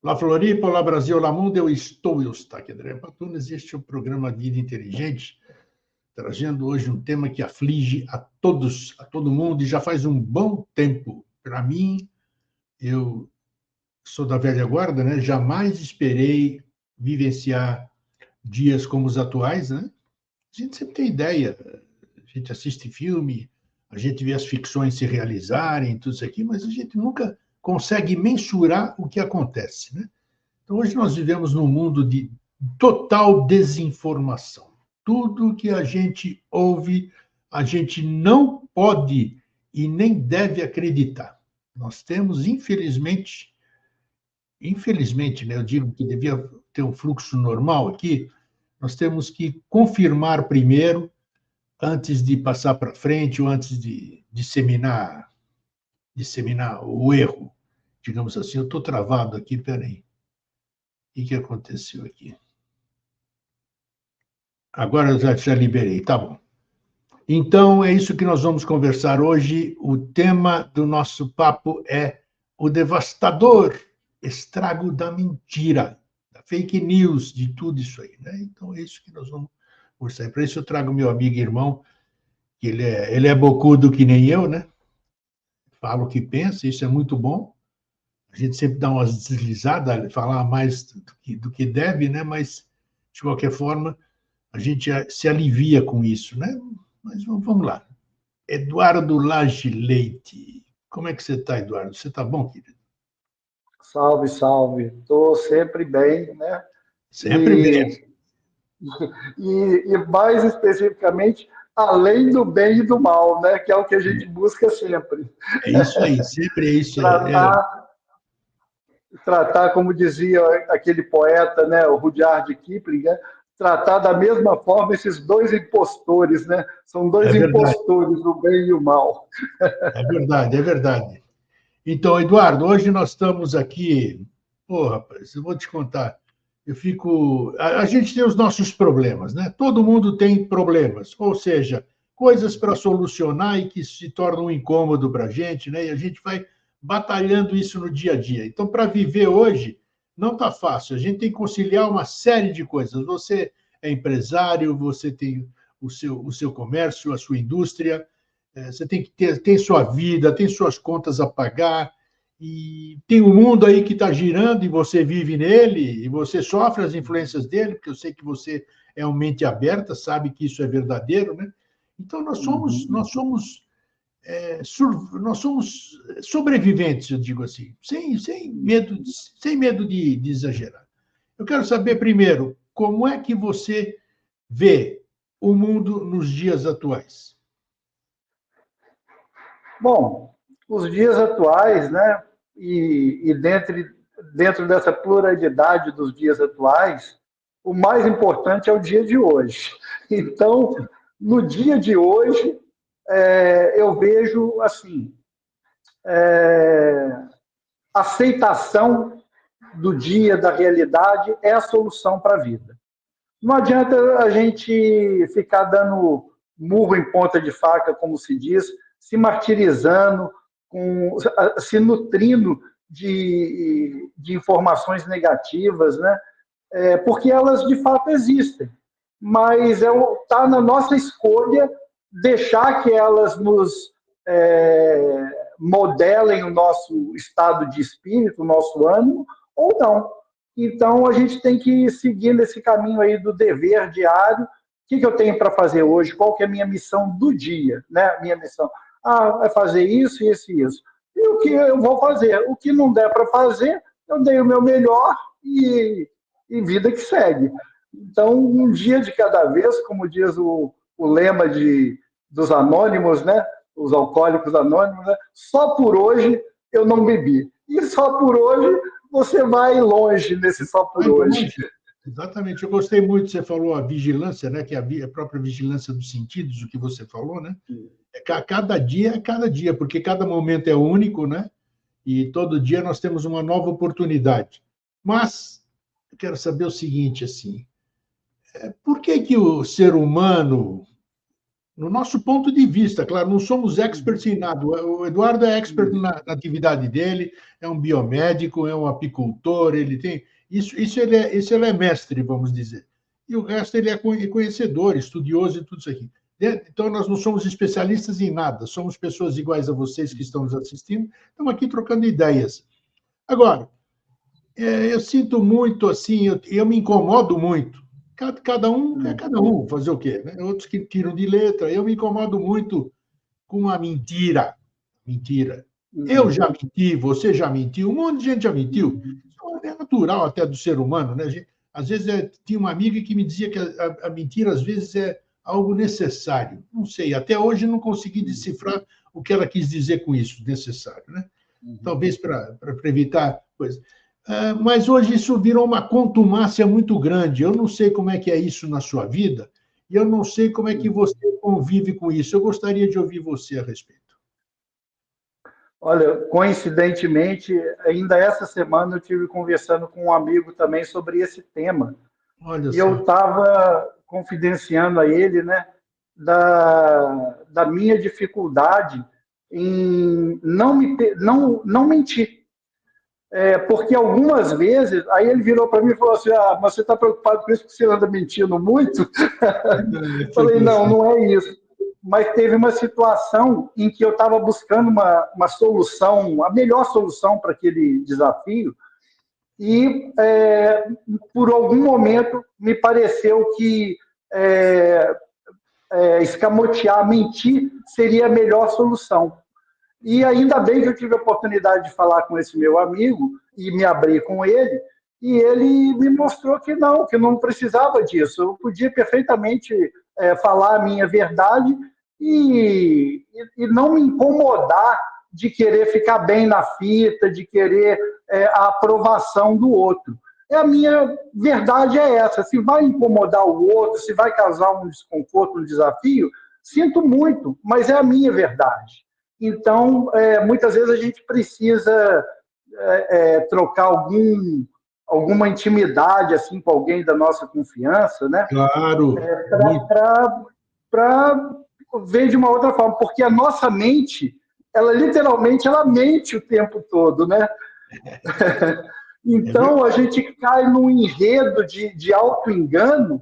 Olá, Floripa, olá, Brasil, olá, mundo, eu estou Eustáquio André Patunas. Este é o programa Vida Inteligente, trazendo hoje um tema que aflige a todos, a todo mundo, e já faz um bom tempo. Para mim, eu sou da velha guarda, né? Jamais esperei vivenciar dias como os atuais, né? A gente sempre tem ideia, a gente assiste filme, a gente vê as ficções se realizarem, tudo isso aqui, mas a gente nunca consegue mensurar o que acontece, né? Então, hoje nós vivemos num mundo de total desinformação. Tudo que a gente ouve, a gente não pode e nem deve acreditar. Nós temos, infelizmente, né, eu digo que devia ter um fluxo normal aqui, nós temos que confirmar primeiro, antes de passar para frente ou antes de disseminar o erro, digamos assim. Eu estou travado aqui, peraí. O que aconteceu aqui? Agora eu já liberei, tá bom. Então, é isso que nós vamos conversar hoje. O tema do nosso papo é o devastador estrago da mentira, da fake news, de tudo isso aí, né? Então, é isso que nós vamos conversar. Para isso, eu trago meu amigo e irmão, que ele é bocudo que nem eu, né? Fala o que pensa, isso é muito bom. A gente sempre dá umas deslizadas, falar mais do que deve, né? Mas, de qualquer forma, a gente se alivia com isso, né? Mas vamos lá. Eduardo Lage Leite. Como é que você está, Eduardo? Você está bom, querido? Salve, salve. Estou sempre bem, né? Sempre bem. E mais especificamente, além do bem e do mal, né? Que é o que a gente busca sempre. É isso aí, sempre é isso. Tratar, como dizia aquele poeta, né? O Rudyard Kipling, né? Tratar da mesma forma esses dois impostores, né? São dois É verdade, impostores, o bem e o mal. é verdade, é verdade. Então, Eduardo, hoje nós estamos aqui. Pô, rapaz, eu vou te contar. Eu fico. A gente tem os nossos problemas, né? Todo mundo tem problemas, ou seja, coisas para solucionar e que se tornam um incômodo para a gente, né? E a gente vai batalhando isso no dia a dia. Então, para viver hoje, não está fácil. A gente tem que conciliar uma série de coisas. Você é empresário, você tem o seu comércio, a sua indústria, você tem que ter sua vida, tem suas contas a pagar, e tem um mundo aí que está girando e você vive nele, e você sofre as influências dele, porque eu sei que você é uma mente aberta, sabe que isso é verdadeiro, né? Então, nós somos sobreviventes, eu digo assim, sem medo de exagerar. Eu quero saber primeiro, como é que você vê o mundo nos dias atuais? Bom, os dias atuais, né? E dentro dessa pluralidade dos dias atuais, o mais importante é o dia de hoje. Então, no dia de hoje, eu vejo assim, aceitação do dia, da realidade, é a solução para a vida. Não adianta a gente ficar dando murro em ponta de faca, como se diz, se martirizando, se nutrindo de informações negativas, né? Porque elas de fato existem. Mas está na nossa escolha deixar que elas nos modelem o nosso estado de espírito, o nosso ânimo, ou não. Então, a gente tem que seguir nesse caminho aí do dever diário. O que eu tenho para fazer hoje? Qual que é a minha missão do dia? Né? Minha missão. É fazer isso, isso e isso. E o que eu vou fazer? O que não der para fazer, eu dei o meu melhor e vida que segue. Então, um dia de cada vez, como diz o lema dos anônimos, né? Os alcoólicos anônimos, né? Só por hoje eu não bebi. E só por hoje você vai longe nesse só por hoje. Exatamente. Eu gostei muito, você falou a vigilância, né? Que é a própria vigilância dos sentidos, o que você falou, né? Cada dia é cada dia, porque cada momento é único, né? E todo dia nós temos uma nova oportunidade. Mas eu quero saber o seguinte, assim, por que que o ser humano no nosso ponto de vista, claro, não somos experts em nada. O Eduardo é expert na atividade dele, é um biomédico, é um apicultor, ele tem. Isso ele é mestre, vamos dizer. E o resto ele é conhecedor, estudioso e tudo isso aqui. Então, nós não somos especialistas em nada, somos pessoas iguais a vocês que estão nos assistindo, estamos aqui trocando ideias. Agora, eu sinto muito assim, eu me incomodo muito. Cada um é cada um, fazer o quê? Né? Outros que tiram de letra. Eu me incomodo muito com a mentira. Mentira. Eu já menti, você já mentiu, um monte de gente já mentiu. Isso é natural até do ser humano, né? Às vezes tinha uma amiga que me dizia que a mentira às vezes é algo necessário. Não sei, até hoje não consegui decifrar o que ela quis dizer com isso, necessário, né? Talvez para evitar coisas. Mas hoje isso virou uma contumácia muito grande. Eu não sei como é que é isso na sua vida, e eu não sei como é que você convive com isso. Eu gostaria de ouvir você a respeito. Olha, coincidentemente, ainda essa semana eu tive conversando com um amigo também sobre esse tema. Olha E só. eu estava confidenciando a ele, né, da minha dificuldade em não mentir. Porque algumas vezes, aí ele virou para mim e falou assim, mas você está preocupado com isso porque você anda mentindo muito? Falei, não, não é isso. Mas teve uma situação em que eu estava buscando uma solução, a melhor solução para aquele desafio, e por algum momento me pareceu que escamotear, mentir, seria a melhor solução. E ainda bem que eu tive a oportunidade de falar com esse meu amigo e me abrir com ele, e ele me mostrou que não precisava disso. Eu podia perfeitamente falar a minha verdade e não me incomodar de querer ficar bem na fita, de querer a aprovação do outro. A minha verdade é essa. Se vai incomodar o outro, se vai causar um desconforto, um desafio, sinto muito, mas é a minha verdade. Então, muitas vezes a gente precisa trocar alguma intimidade assim com alguém da nossa confiança, né? Claro. Para ver de uma outra forma, porque a nossa mente, ela literalmente ela mente o tempo todo, né? Então, a gente cai num enredo de auto-engano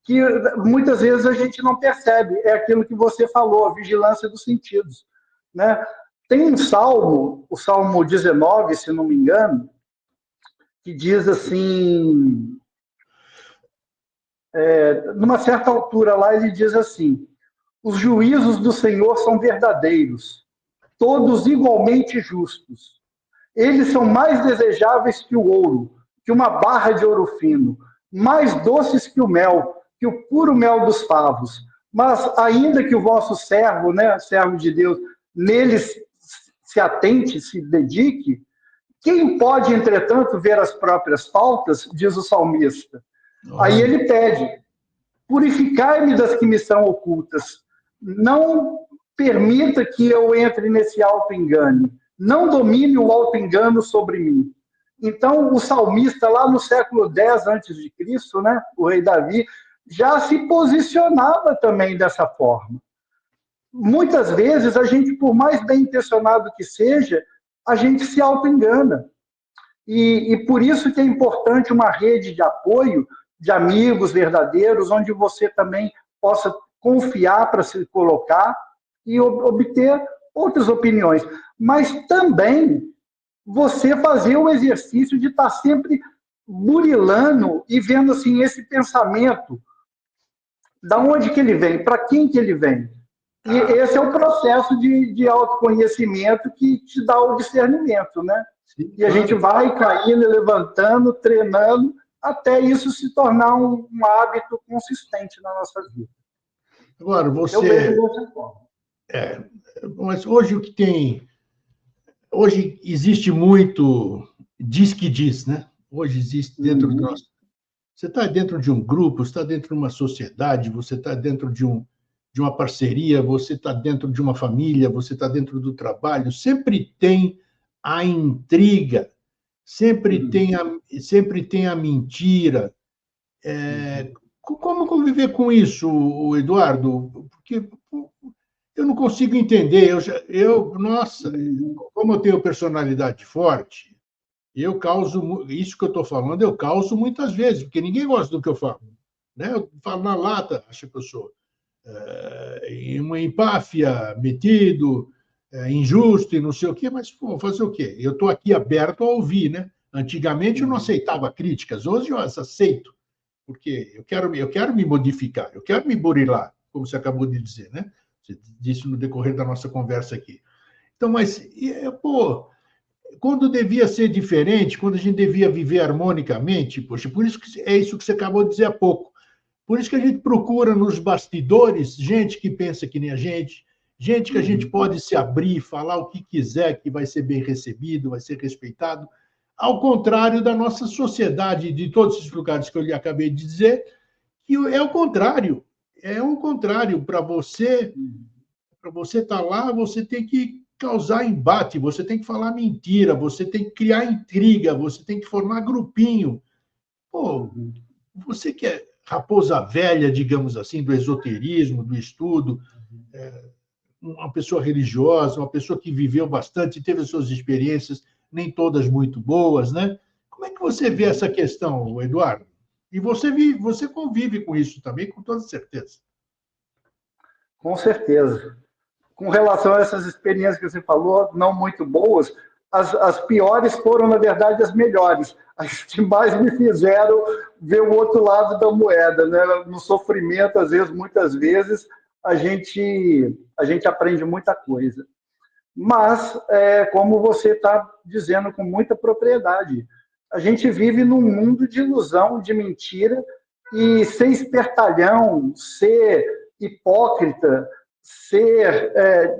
que muitas vezes a gente não percebe. É aquilo que você falou, a vigilância dos sentidos. Né? Tem um salmo, o Salmo 19, se não me engano, que diz assim, numa certa altura lá, ele diz assim, os juízos do Senhor são verdadeiros, todos igualmente justos. Eles são mais desejáveis que o ouro, que uma barra de ouro fino, mais doces que o mel, que o puro mel dos favos. Mas ainda que o vosso servo, né, servo de Deus, neles se atente, se dedique, quem pode, entretanto, ver as próprias faltas, diz o salmista. Aí ele pede, purificai-me das que me são ocultas, não permita que eu entre nesse auto-engano, não domine o auto-engano sobre mim. Então, o salmista, lá no século X a.C., né, o rei Davi, já se posicionava também dessa forma. Muitas vezes, a gente, por mais bem intencionado que seja, a gente se auto-engana. E por isso que é importante uma rede de apoio, de amigos verdadeiros, onde você também possa confiar para se colocar e obter outras opiniões. Mas também você fazer o exercício de estar sempre burilando e vendo assim, esse pensamento, da onde que ele vem, para quem que ele vem. E esse é o processo de autoconhecimento que te dá o discernimento, né? Sim, e a gente vai caindo, levantando, treinando, até isso se tornar um hábito consistente na nossa vida. Agora, você... Eu vejo dessa forma. Mas hoje o que tem... Hoje existe muito diz que diz, né? Hoje existe dentro do nosso... Você está dentro de um grupo, você está dentro de uma sociedade, você está dentro de uma parceria, você está dentro de uma família, você está dentro do trabalho, sempre tem a intriga, sempre tem a mentira. Como conviver com isso, Eduardo? porque eu não consigo entender. Nossa, como eu tenho personalidade forte, eu causo, isso que eu estou falando, eu causo muitas vezes, porque ninguém gosta do que eu falo. Né? Eu falo na lata, acho que eu sou uma empáfia, metido, injusto e não sei o quê, mas pô, fazer o quê? Eu estou aqui aberto a ouvir, né? Antigamente eu não aceitava críticas, hoje eu as aceito, porque eu quero me modificar, eu quero me burilar, como você acabou de dizer, né? Você disse no decorrer da nossa conversa aqui. Então, mas, pô, quando devia ser diferente, quando a gente devia viver harmonicamente, poxa, por isso que é isso que você acabou de dizer há pouco. Por isso que a gente procura nos bastidores gente que pensa que nem a gente que a gente pode se abrir, falar o que quiser, que vai ser bem recebido, vai ser respeitado, ao contrário da nossa sociedade, de todos esses lugares que eu lhe acabei de dizer, que é o contrário. É um contrário. Para você estar lá, você tem que causar embate, você tem que falar mentira, você tem que criar intriga, você tem que formar grupinho. Pô, você que é raposa velha, digamos assim, do esoterismo, do estudo, uma pessoa religiosa, uma pessoa que viveu bastante, teve as suas experiências, nem todas muito boas, né? Como é que você vê essa questão, Eduardo? E você convive com isso também, com toda certeza. Com certeza. Com relação a essas experiências que você falou, não muito boas, as piores foram, na verdade, as melhores. As que mais me fizeram ver o outro lado da moeda, né? No sofrimento, às vezes, muitas vezes, a gente aprende muita coisa. Mas, como você está dizendo com muita propriedade, a gente vive num mundo de ilusão, de mentira, e ser espertalhão, ser hipócrita, ser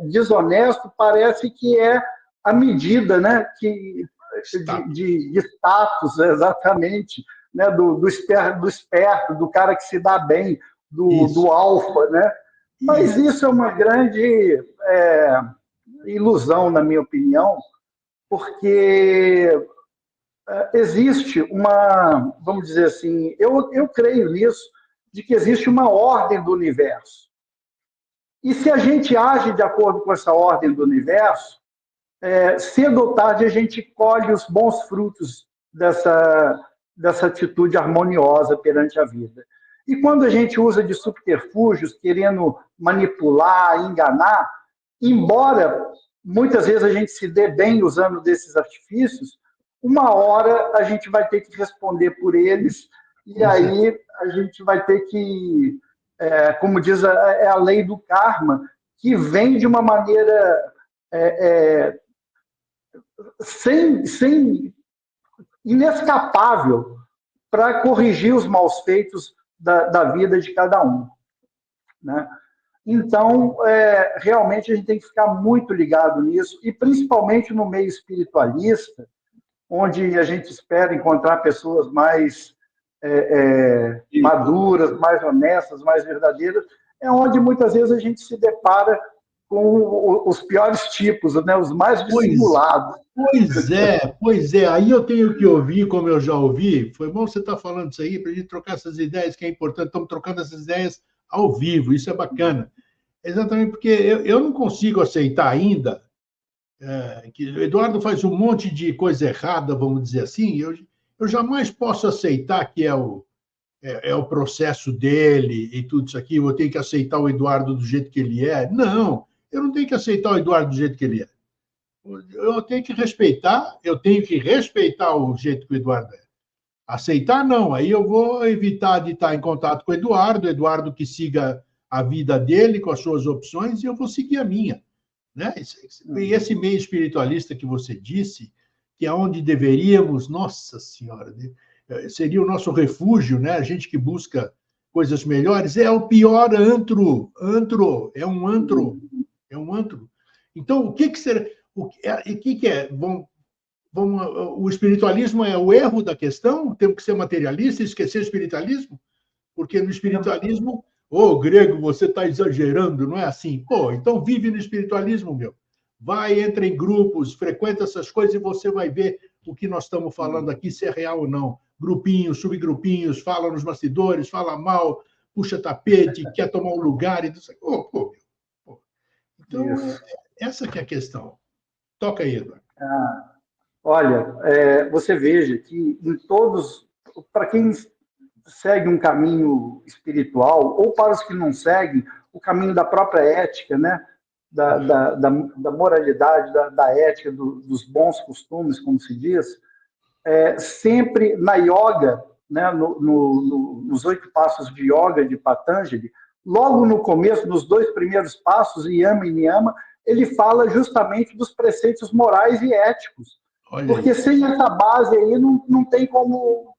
desonesto, parece que é a medida, né, de status, exatamente, né, do esperto, do cara que se dá bem, do alfa, né? Mas isso é uma grande ilusão, na minha opinião, porque existe uma, vamos dizer assim, eu creio nisso, de que existe uma ordem do universo. E se a gente age de acordo com essa ordem do universo, cedo ou tarde a gente colhe os bons frutos dessa atitude harmoniosa perante a vida. E quando a gente usa de subterfúgios, querendo manipular, enganar, embora muitas vezes a gente se dê bem usando desses artifícios, uma hora a gente vai ter que responder por eles, e aí a gente vai ter que, como diz, é a lei do karma, que vem de uma maneira sem inescapável para corrigir os maus feitos da vida de cada um, né? Então, realmente a gente tem que ficar muito ligado nisso, e principalmente no meio espiritualista, onde a gente espera encontrar pessoas mais maduras, mais honestas, mais verdadeiras, é onde muitas vezes a gente se depara com os piores tipos, né? Os mais dissimulados. Pois é. Aí eu tenho que ouvir, como eu já ouvi. Foi bom você estar falando isso aí, para a gente trocar essas ideias, que é importante. Estamos trocando essas ideias ao vivo, isso é bacana. Exatamente porque eu não consigo aceitar ainda que o Eduardo faz um monte de coisa errada, vamos dizer assim. Eu jamais posso aceitar que é o processo dele e tudo isso aqui. Eu tenho que aceitar o Eduardo do jeito que ele é. Não, eu não tenho que aceitar o Eduardo do jeito que ele é. Eu tenho que respeitar o jeito que o Eduardo é. Aceitar, não. Aí eu vou evitar de estar em contato com o Eduardo que siga a vida dele, com as suas opções, e eu vou seguir a minha. Né? E esse meio espiritualista que você disse, que é onde deveríamos, nossa senhora, seria o nosso refúgio, né? A gente que busca coisas melhores, é o pior antro, é um antro. Então, o que será? O que é? O espiritualismo é o erro da questão? Temos que ser materialista e esquecer o espiritualismo? Porque no espiritualismo, grego, você está exagerando, não é assim? Então vive no espiritualismo, meu. Vai, entra em grupos, frequenta essas coisas e você vai ver o que nós estamos falando aqui, se é real ou não. Grupinhos, subgrupinhos, fala nos bastidores, fala mal, puxa tapete, quer tomar um lugar. E pô. Então, essa que é a questão. Toca aí, Eduardo. Olha, você veja que em todos, para quem segue um caminho espiritual, ou para os que não seguem, o caminho da própria ética, né? da moralidade, da ética, dos bons costumes, como se diz, sempre na yoga, né? Nos 8 passos de yoga de Patanjali, logo no começo, nos 2 primeiros passos, Yama e Niyama, ele fala justamente dos preceitos morais e éticos. Olha porque aí. sem essa base aí não tem como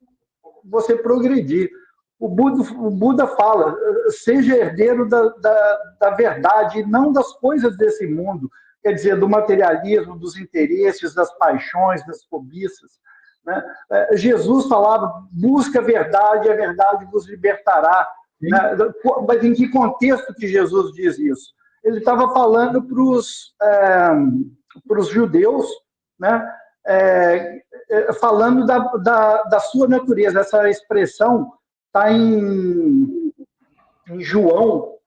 você progredir. O Buda fala, seja herdeiro da verdade e não das coisas desse mundo, quer dizer, do materialismo, dos interesses, das paixões, das cobiças. Né? Jesus falava, busca a verdade vos libertará. Né? Mas em que contexto que Jesus diz isso? Ele estava falando para os judeus, né? Falando da sua natureza. Essa expressão está em João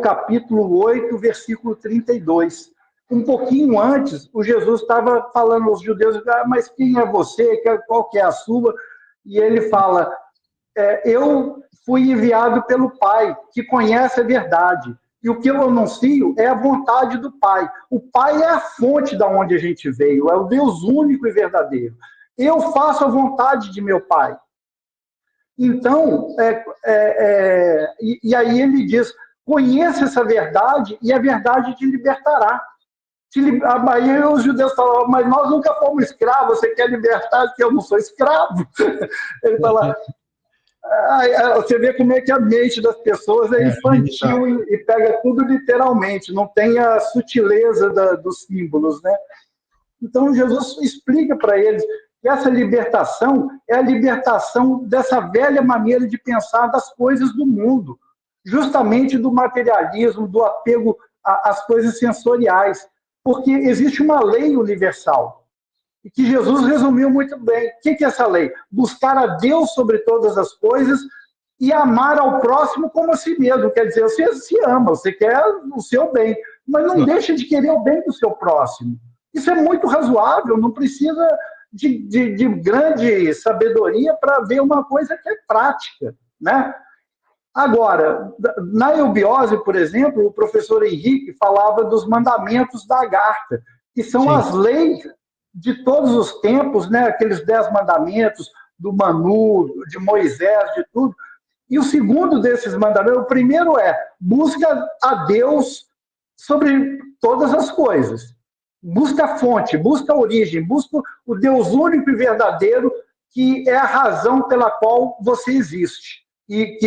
capítulo 8, versículo 32. Um pouquinho antes, o Jesus estava falando aos judeus, mas quem é você? Qual que é a sua? E ele fala, eu fui enviado pelo Pai, que conhece a verdade. E o que eu anuncio é a vontade do Pai. O Pai é a fonte da onde a gente veio, é o Deus único e verdadeiro. Eu faço a vontade de meu Pai. Então, e aí ele diz, conheça essa verdade e a verdade te libertará. Aí os judeus falavam, mas nós nunca fomos escravos, você quer libertar? Que eu não sou escravo. Ele fala, você vê como é que a mente das pessoas é infantil e pega tudo literalmente, não tem a sutileza dos símbolos, né? Então, Jesus explica para eles que essa libertação é a libertação dessa velha maneira de pensar das coisas do mundo, justamente do materialismo, do apego às coisas sensoriais, porque existe uma lei universal, e que Jesus resumiu muito bem. O que é essa lei? Buscar a Deus sobre todas as coisas e amar ao próximo como a si mesmo. Quer dizer, você se ama, você quer o seu bem, mas não deixa de querer o bem do seu próximo. Isso é muito razoável, não precisa de grande sabedoria para ver uma coisa que é prática, né? Agora, na eubiose, por exemplo, o professor Henrique falava dos mandamentos da Agartha, que são as leis de todos os tempos, né? Aqueles 10 mandamentos do Manu, de Moisés, de tudo. E o segundo desses mandamentos, o primeiro busca a Deus sobre todas as coisas. Busca a fonte, busca a origem, busca o Deus único e verdadeiro, que é a razão pela qual você existe. E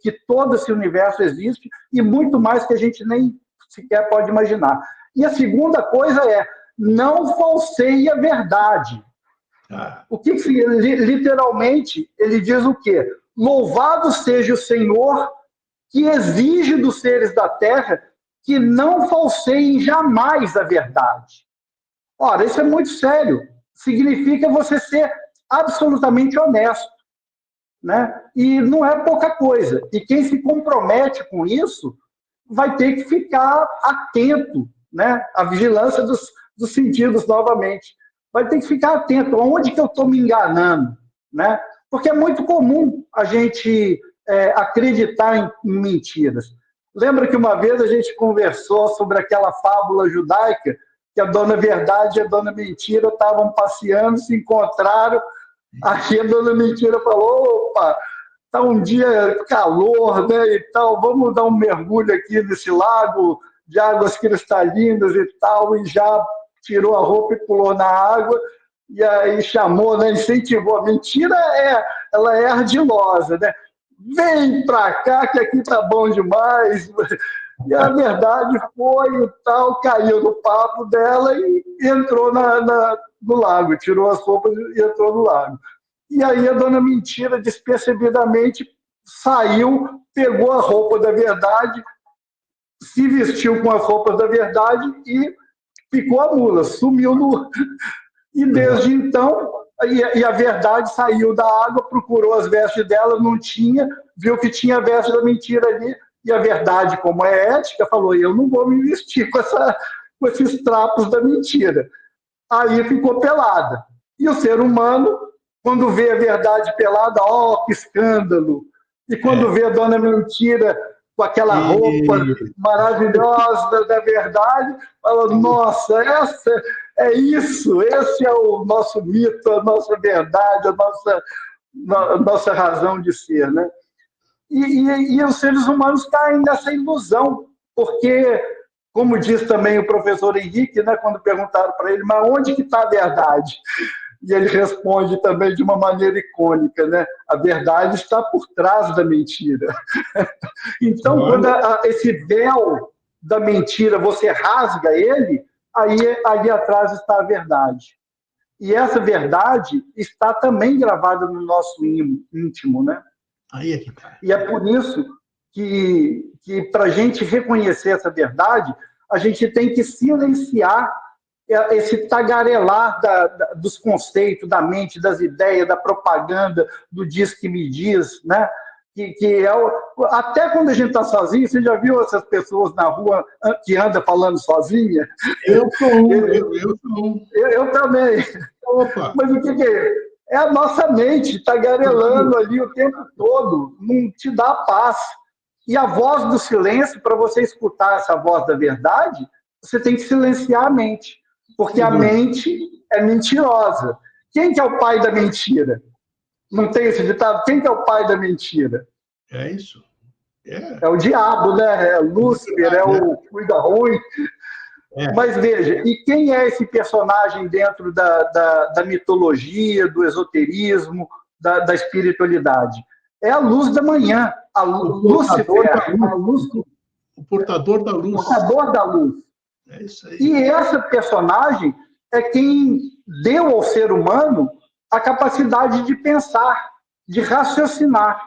que todo esse universo existe, e muito mais que a gente nem sequer pode imaginar. E a segunda coisa não falseie a verdade. O que literalmente ele diz o quê? Louvado seja o Senhor, que exige dos seres da terra que não falseiem jamais a verdade. Ora, isso é muito sério. Significa você ser absolutamente honesto, né? E não é pouca coisa. E quem se compromete com isso vai ter que ficar atento, né? A vigilância dos sentidos novamente. Vai ter que ficar atento. Onde que eu estou me enganando, né? Porque é muito comum a gente acreditar em mentiras. Lembra que uma vez a gente conversou sobre aquela fábula judaica que a dona Verdade e a dona Mentira estavam passeando, se encontraram, aí a dona Mentira falou, opa, está um dia calor, né, e tal, vamos dar um mergulho aqui nesse lago de águas cristalinas e tal, e já tirou a roupa e pulou na água, e aí chamou, né, incentivou. A Mentira ela é ardilosa, né? Vem pra cá que aqui tá bom demais. E a Verdade foi e tal, caiu no papo dela e entrou no lago, tirou as roupas e entrou no lago. E aí a dona Mentira, despercebidamente, saiu, pegou a roupa da Verdade, se vestiu com as roupas da Verdade e ficou a mula, sumiu no... E desde então, e a verdade saiu da água, procurou as vestes dela, não tinha, viu que tinha a veste da mentira ali, e a verdade, como é ética, falou, eu não vou me vestir com esses trapos da mentira. Aí ficou pelada. E o ser humano, quando vê a verdade pelada, que escândalo! E quando vê a dona mentira com aquela roupa maravilhosa da verdade, fala, nossa, é isso, esse é o nosso mito, a nossa verdade, a nossa razão de ser, né? E os seres humanos caem nessa ilusão, porque, como diz também o professor Henrique, né, quando perguntaram para ele, mas onde que está a verdade? E ele responde também de uma maneira icônica, né? A verdade está por trás da mentira. Então, quando esse véu da mentira, você rasga ele, aí ali atrás está a verdade. E essa verdade está também gravada no nosso íntimo, né? Aí é que tá. E é por isso que para a gente reconhecer essa verdade, a gente tem que silenciar esse tagarelar dos conceitos, da mente, das ideias, da propaganda, do diz que me diz, né? Até quando a gente está sozinho, você já viu essas pessoas na rua que andam falando sozinha? Eu sou um, eu sou um. Eu também. Opa! Mas o que é? É a nossa mente tagarelando ali o tempo todo, não te dá paz. E a voz do silêncio, para você escutar essa voz da verdade, você tem que silenciar a mente, porque a mente é mentirosa. Quem que é o pai da mentira? Não tem esse ditado? Quem que é o pai da mentira? É isso. É o diabo, né? É Lúcifer, é o cuida ruim. Mas veja, e quem é esse personagem dentro da mitologia, do esoterismo, da espiritualidade? É a luz da manhã, a Lúcifer, o portador da luz. O portador da luz. É isso aí. E essa personagem é quem deu ao ser humano a capacidade de pensar, de raciocinar.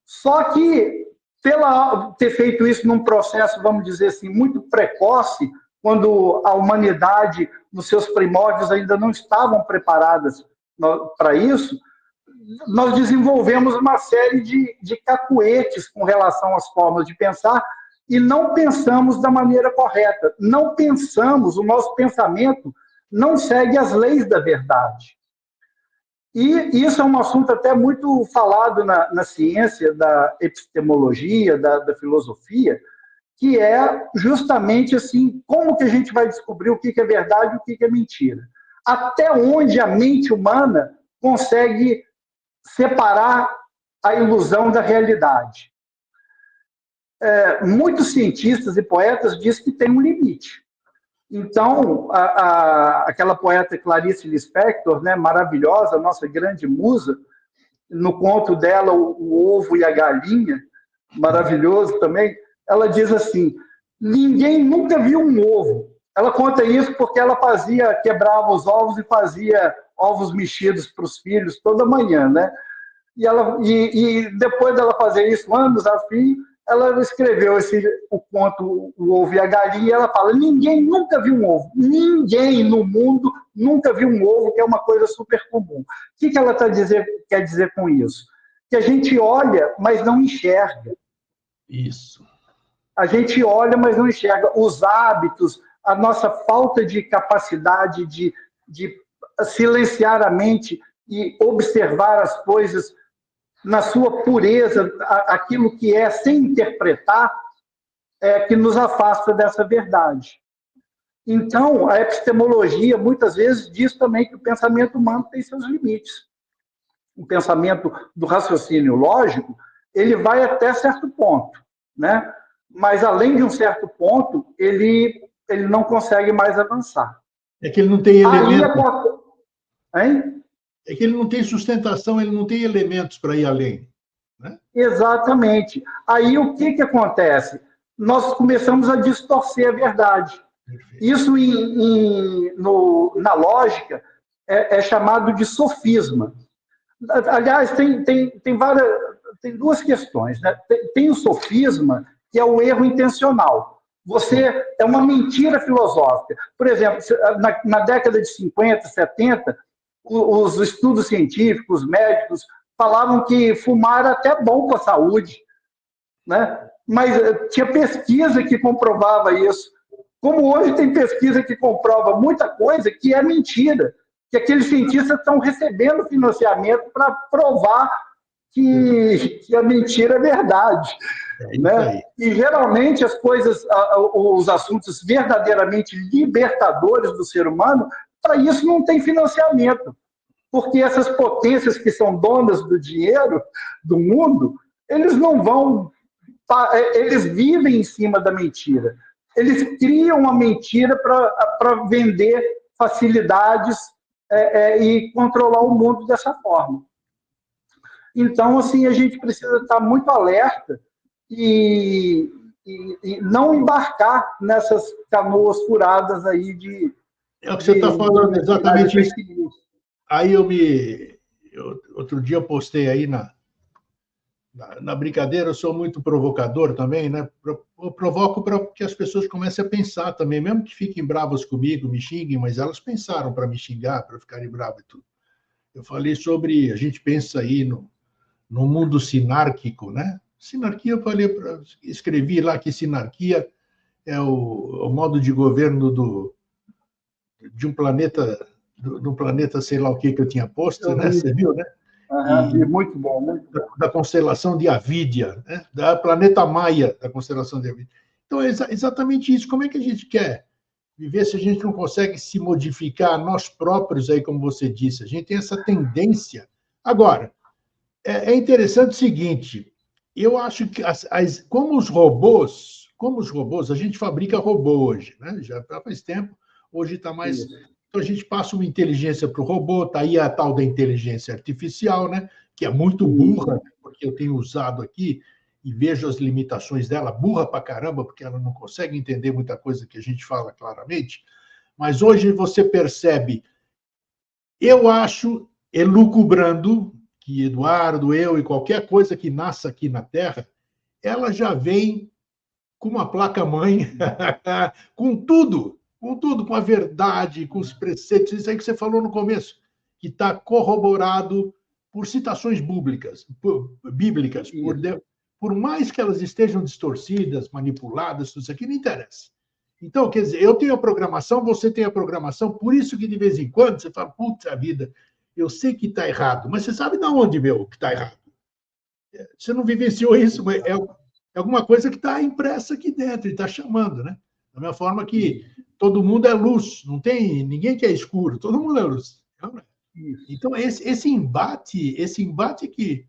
Só que, pela ter feito isso num processo, vamos dizer assim, muito precoce, quando a humanidade, nos seus primórdios, ainda não estavam preparadas para isso, nós desenvolvemos uma série de cacuetes com relação às formas de pensar e não pensamos da maneira correta. Não pensamos, o nosso pensamento não segue as leis da verdade. E isso é um assunto até muito falado na ciência da epistemologia, da filosofia, que é justamente assim, como que a gente vai descobrir o que é verdade e o que é mentira? Até onde a mente humana consegue separar a ilusão da realidade? Muitos cientistas e poetas dizem que tem um limite. Então, aquela poeta Clarice Lispector, né, maravilhosa, nossa grande musa, no conto dela, O Ovo e a Galinha, maravilhoso também, ela diz assim, ninguém nunca viu um ovo. Ela conta isso porque ela quebrava os ovos e fazia ovos mexidos para os filhos toda manhã, né? E depois dela fazer isso, anos a fim, ela escreveu o conto O Ovo e a Galinha, e ela fala, ninguém nunca viu um ovo. Ninguém no mundo nunca viu um ovo, que é uma coisa super comum. O que ela quer dizer com isso? Que a gente olha, mas não enxerga. Isso. A gente olha, mas não enxerga. Os hábitos, a nossa falta de capacidade de silenciar a mente e observar as coisas na sua pureza, aquilo que é, sem interpretar, que nos afasta dessa verdade. Então, a epistemologia, muitas vezes, diz também que o pensamento humano tem seus limites. O pensamento do raciocínio lógico, ele vai até certo ponto, né? Mas, além de um certo ponto, ele não consegue mais avançar. É que ele não tem elementos. Hein? É que ele não tem sustentação, ele não tem elementos para ir além. Né? Exatamente. Aí o que acontece? Nós começamos a distorcer a verdade. Perfeito. Isso na lógica é chamado de sofisma. Aliás, tem duas questões. Né? Tem o sofisma, que é o erro intencional. É uma mentira filosófica. Por exemplo, na década de 50, 70, os estudos científicos, médicos, falavam que fumar era até bom para a saúde, né? Mas tinha pesquisa que comprovava isso. Como hoje tem pesquisa que comprova muita coisa que é mentira, que aqueles cientistas estão recebendo financiamento para provar que a mentira é verdade. Né? E geralmente as coisas, os assuntos verdadeiramente libertadores do ser humano, para isso não tem financiamento, porque essas potências que são donas do dinheiro do mundo, eles não vão, eles vivem em cima da mentira, eles criam uma mentira para vender facilidades e controlar o mundo dessa forma. Então, assim, a gente precisa estar muito alerta e não embarcar nessas canoas furadas aí de... É o que você está falando, exatamente isso. Aí outro dia eu postei aí na brincadeira, eu sou muito provocador também, né? Eu provoco para que as pessoas comecem a pensar também, mesmo que fiquem bravas comigo, me xinguem, mas elas pensaram para me xingar, para ficarem bravas e tudo. Eu falei sobre, a gente pensa aí no mundo sinárquico, né? Sinarquia, eu falei, escrevi lá que sinarquia é o modo de governo de um planeta, do planeta sei lá o que eu tinha posto, né? Você viu, né? Muito bom, muito bom. Da constelação de Avídia, né? Da planeta Maia, da constelação de Avídia. Então, é exatamente isso. Como é que a gente quer viver se a gente não consegue se modificar nós próprios, aí, como você disse? A gente tem essa tendência. Agora, é interessante o seguinte, eu acho que como os robôs, a gente fabrica robô hoje, né? Já faz tempo, hoje está mais... Então, a gente passa uma inteligência para o robô, está aí a tal da inteligência artificial, né? Que é muito burra, porque eu tenho usado aqui e vejo as limitações dela, burra para caramba, porque ela não consegue entender muita coisa que a gente fala claramente, mas hoje você percebe, eu acho, elucubrando, que Eduardo, eu e qualquer coisa que nasça aqui na Terra, ela já vem com uma placa-mãe, com tudo, com a verdade, com os preceitos, isso aí que você falou no começo, que está corroborado por citações bíblicas, por mais que elas estejam distorcidas, manipuladas, tudo isso aqui, não interessa. Então, quer dizer, eu tenho a programação, você tem a programação, por isso que de vez em quando você fala, putz, a vida, eu sei que está errado, mas você sabe de onde, meu, que está errado. Você não vivenciou isso, mas é alguma coisa que está impressa aqui dentro e está chamando, né? Da mesma forma que todo mundo é luz, não tem ninguém que é escuro, todo mundo é luz. Então, esse embate que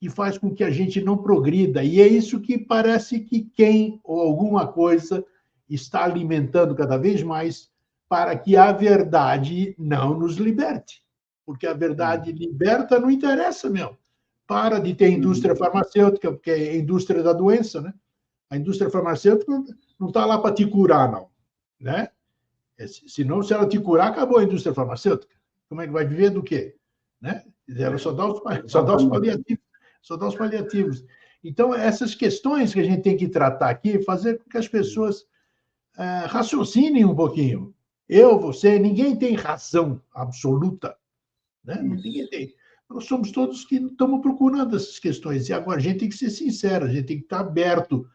faz com que a gente não progrida, e é isso que parece que quem ou alguma coisa está alimentando cada vez mais para que a verdade não nos liberte. Porque a verdade liberta não interessa, meu. Para de ter indústria farmacêutica, porque é a indústria da doença, né? A indústria farmacêutica não está lá para te curar, não. Né? Senão, se ela te curar, acabou a indústria farmacêutica. Como é que vai viver do quê? Né? Ela só dá os paliativos. Só dá os paliativos. Então, essas questões que a gente tem que tratar aqui, fazer com que as pessoas raciocinem um pouquinho. Eu, você, ninguém tem razão absoluta. Né? Ninguém tem. Nós somos todos que estamos procurando essas questões. E agora a gente tem que ser sincero, a gente tem que estar aberto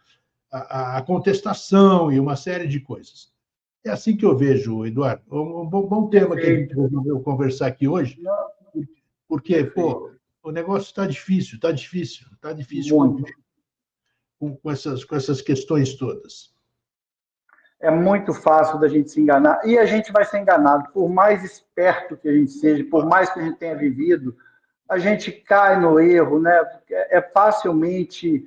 à contestação e uma série de coisas. É assim que eu vejo, Eduardo. Um bom tema que a gente resolveu conversar aqui hoje, porque, pô, o negócio está difícil com essas questões todas. É muito fácil da gente se enganar, e a gente vai ser enganado, por mais esperto que a gente seja, por mais que a gente tenha vivido, a gente cai no erro, né? Facilmente...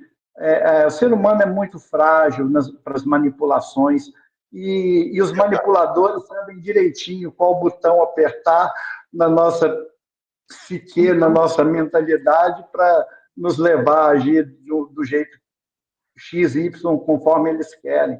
o ser humano é muito frágil para as manipulações, e os manipuladores sabem direitinho qual botão apertar na nossa psique, na nossa mentalidade, para nos levar a agir do jeito X, Y, conforme eles querem.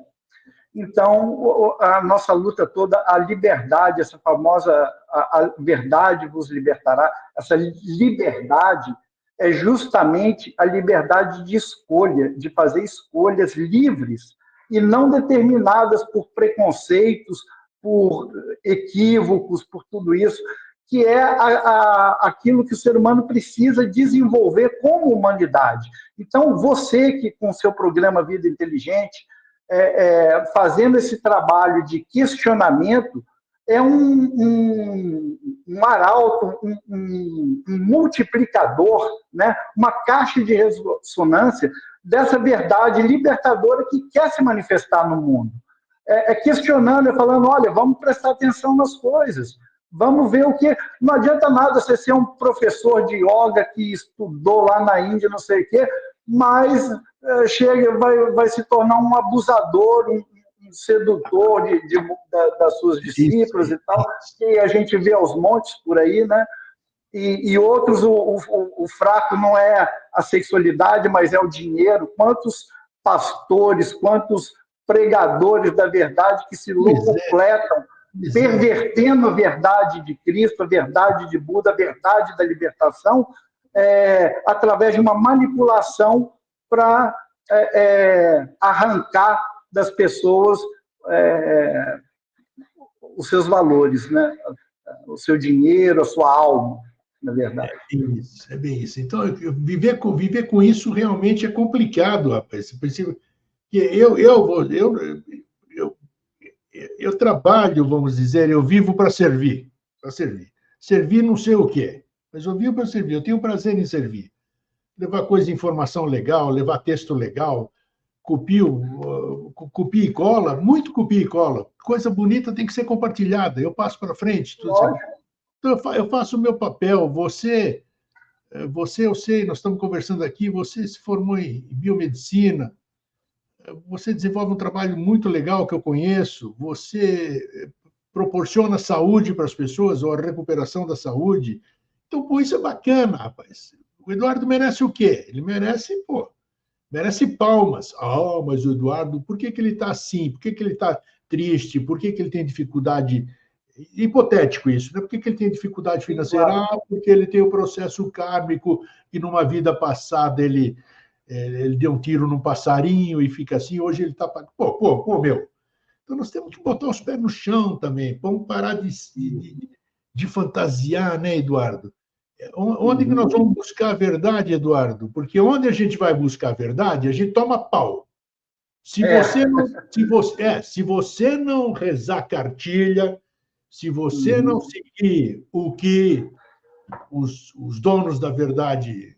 Então, a nossa luta toda, a liberdade, essa famosa a verdade vos libertará, essa liberdade é justamente a liberdade de escolha, de fazer escolhas livres e não determinadas por preconceitos, por equívocos, por tudo isso, que é aquilo que o ser humano precisa desenvolver como humanidade. Então, você que com o seu programa Vida Inteligente, fazendo esse trabalho de questionamento, é um arauto, um multiplicador, né? Uma caixa de ressonância dessa verdade libertadora que quer se manifestar no mundo. Questionando, falando, olha, vamos prestar atenção nas coisas, vamos ver o que... Não adianta nada você ser um professor de yoga que estudou lá na Índia, não sei o quê, mas vai se tornar um abusador, um sedutor das suas discípulas e tal, que a gente vê aos montes por aí, né? E outros, o fraco não é a sexualidade, mas é o dinheiro. Quantos pastores, quantos pregadores da verdade que se locupletam, pervertendo a verdade de Cristo, a verdade de Buda, a verdade da libertação, através de uma manipulação para arrancar das pessoas os seus valores, né? O seu dinheiro, a sua alma, na verdade. É bem isso. Então, viver com isso realmente é complicado, rapaz. Eu trabalho, vamos dizer, eu vivo para servir. Para servir. Servir não sei o que é, mas eu vivo para servir. Eu tenho prazer em servir. Levar coisa de informação legal, levar texto legal, copia e cola, muito copia e cola. Coisa bonita tem que ser compartilhada. Eu passo para frente. Então, eu faço o meu papel. Você, eu sei, nós estamos conversando aqui, você se formou em biomedicina, você desenvolve um trabalho muito legal que eu conheço, você proporciona saúde para as pessoas, ou a recuperação da saúde. Então, pô, isso é bacana, rapaz. O Eduardo merece o quê? Ele merece palmas. Ah, mas o Eduardo, por que ele está assim? Por que ele está triste? Por que ele tem dificuldade? Hipotético isso, né? Por que ele tem dificuldade financeira? Claro. Ah, porque ele tem o processo kármico e numa vida passada ele deu um tiro num passarinho e fica assim, hoje ele está... Pô, meu. Então nós temos que botar os pés no chão também. Vamos parar de fantasiar, né, Eduardo? Onde que nós vamos buscar a verdade, Eduardo? Porque onde a gente vai buscar a verdade, a gente toma pau. Se você não rezar cartilha, se você não seguir o que os donos da verdade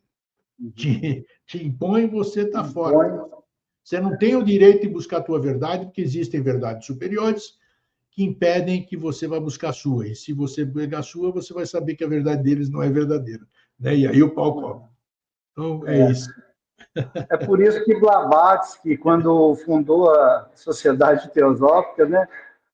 te impõem, você está fora. Você não tem o direito de buscar a tua verdade, porque existem verdades superiores que impedem que você vá buscar a sua. E se você pegar a sua, você vai saber que a verdade deles não é verdadeira. Né? E aí o pau come. Então, é isso. É por isso que Blavatsky, quando fundou a Sociedade Teosófica, né,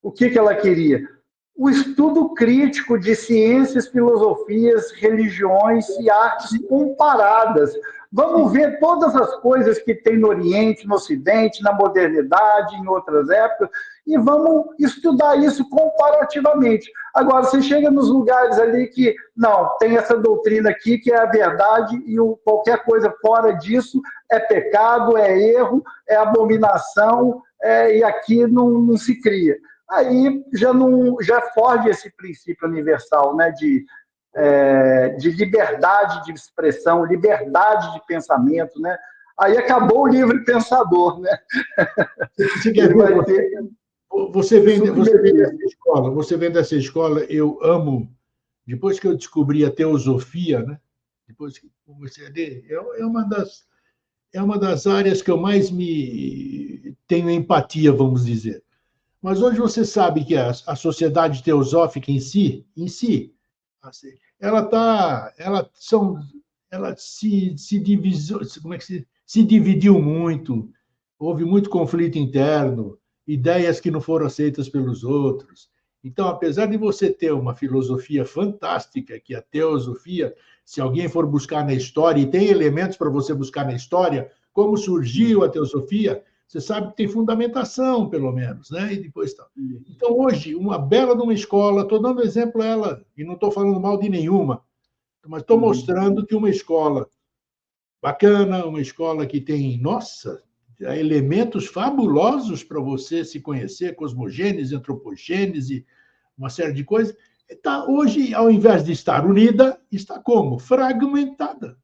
o que ela queria? O estudo crítico de ciências, filosofias, religiões e artes comparadas. Vamos ver todas as coisas que tem no Oriente, no Ocidente, na modernidade, em outras épocas, e vamos estudar isso comparativamente. Agora, você chega nos lugares ali que, não, tem essa doutrina aqui que é a verdade e qualquer coisa fora disso é pecado, é erro, é abominação, e aqui não se cria. Aí já foge esse princípio universal, né, de liberdade de expressão, liberdade de pensamento, né? Aí acabou o livre pensador, né? Você vem dessa escola, eu amo. Depois que eu descobri a teosofia, né? Depois que comecei a ler, é uma das áreas que eu mais tenho empatia, vamos dizer. Mas hoje você sabe que a sociedade teosófica em si, ela se dividiu muito, houve muito conflito interno, ideias que não foram aceitas pelos outros. Então, apesar de você ter uma filosofia fantástica, que é a teosofia, se alguém for buscar na história, e tem elementos para você buscar na história, como surgiu a teosofia, você sabe que tem fundamentação, pelo menos, né? E depois tá. Então, hoje, uma bela de uma escola, estou dando exemplo a ela, e não estou falando mal de nenhuma, mas estou mostrando que uma escola bacana, uma escola que tem, nossa, elementos fabulosos para você se conhecer, cosmogênese, antropogênese, uma série de coisas, Hoje, ao invés de estar unida, está como? Fragmentada.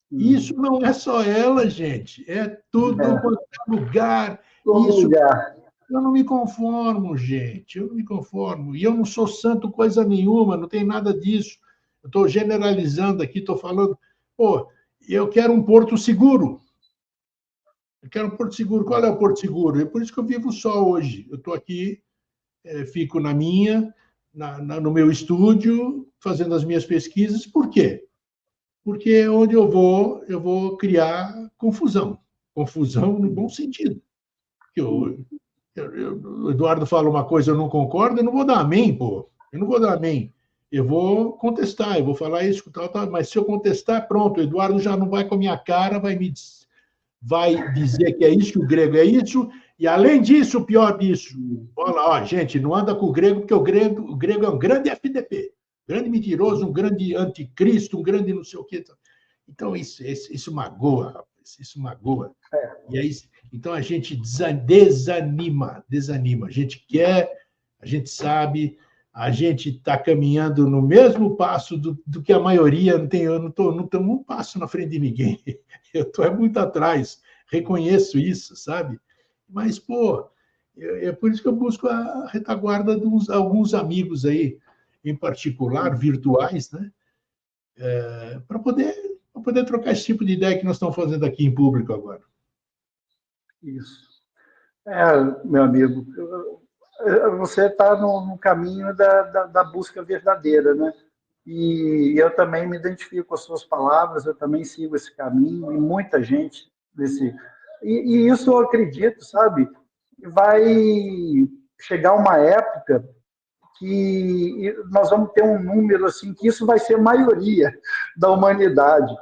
Isso não é só ela, gente. É tudo quanto é lugar. Todo Isso, lugar. eu não me conformo, gente. Eu não me conformo. E eu não sou santo coisa nenhuma, não tem nada disso. Eu estou generalizando aqui, estou falando. Pô, eu quero um porto seguro. Eu quero um porto seguro. Qual é o porto seguro? É por isso que eu vivo só hoje. Eu estou aqui, fico na minha, no meu estúdio, fazendo as minhas pesquisas. Por quê? Porque onde eu vou criar confusão. Confusão no bom sentido. O Eduardo fala uma coisa, eu não concordo, eu não vou dar amém, pô. Eu não vou dar amém. Eu vou contestar, eu vou falar isso, tal, tal, mas se eu contestar, pronto, o Eduardo já não vai com a minha cara, vai dizer que é isso, que o grego é isso, e além disso, o pior disso, olha lá, ó, gente, não anda com o grego, porque o grego é um grande FDP, grande mentiroso, um grande anticristo, um grande não sei o quê. Então, isso magoa, rapaz, isso magoa. E aí, então, a gente desanima. A gente quer, a gente sabe, a gente está caminhando no mesmo passo do que a maioria, eu não estou um passo na frente de ninguém. Eu estou muito atrás, reconheço isso, sabe? Mas, pô, é por isso que eu busco a retaguarda de alguns amigos aí, em particular, virtuais, né? Para poder trocar esse tipo de ideia que nós estamos fazendo aqui em público agora. Isso. Meu amigo, você está no caminho da busca verdadeira, né? E eu também me identifico com as suas palavras, eu também sigo esse caminho, e muita gente nesse. E isso eu acredito, sabe? Vai chegar uma época que nós vamos ter um número assim, que isso vai ser maioria da humanidade.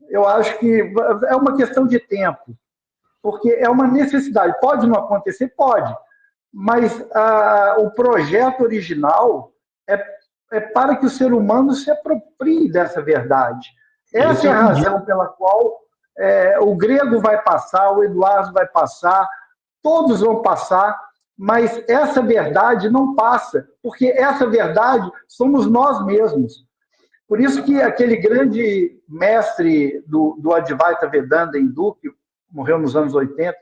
Eu acho que é uma questão de tempo, porque é uma necessidade. Pode não acontecer? Pode, mas o projeto original é para que o ser humano se aproprie dessa verdade. Essa é a razão pela qual o grego vai passar, o Eduardo vai passar, todos vão passar, mas essa verdade não passa, porque essa verdade somos nós mesmos. Por isso que aquele grande mestre do Advaita Vedanta hindu, que morreu nos anos 80,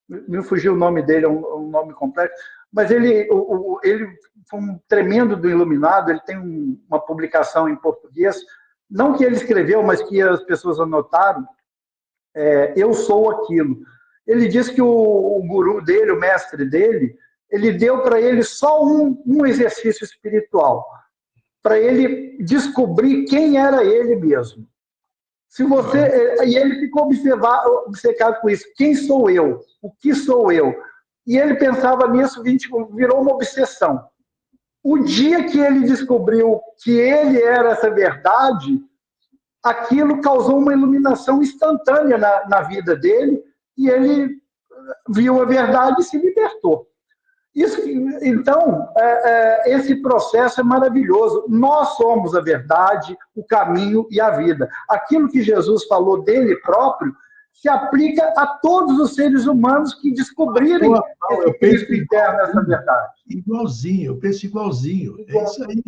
me fugiu o nome dele, é um nome complexo, mas ele foi um tremendo do iluminado, ele tem uma publicação em português, não que ele escreveu, mas que as pessoas anotaram, Eu Sou Aquilo. Ele diz que o guru dele, o mestre dele, ele deu para ele só um exercício espiritual, para ele descobrir quem era ele mesmo. E ele ficou obcecado com isso. Quem sou eu? O que sou eu? E ele pensava nisso, virou uma obsessão. O dia que ele descobriu que ele era essa verdade, aquilo causou uma iluminação instantânea na vida dele, e ele viu a verdade e se libertou. Então, esse processo é maravilhoso. Nós somos a verdade, o caminho e a vida. Aquilo que Jesus falou dele próprio se aplica a todos os seres humanos que descobrirem esse Cristo eterno, essa verdade. Igualzinho, eu penso igualzinho. É isso aí.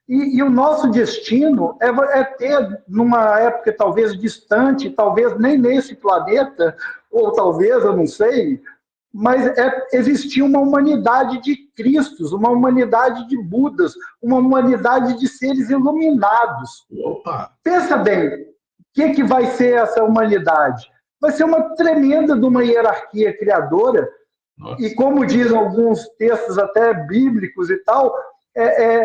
E o nosso destino é ter, numa época talvez distante, talvez nem nesse planeta, ou talvez, eu não sei, mas existia uma humanidade de Cristos, uma humanidade de Budas, uma humanidade de seres iluminados. Opa! Pensa bem, o que vai ser essa humanidade? Vai ser uma tremenda de uma hierarquia criadora, Nossa. E como dizem alguns textos até bíblicos e tal,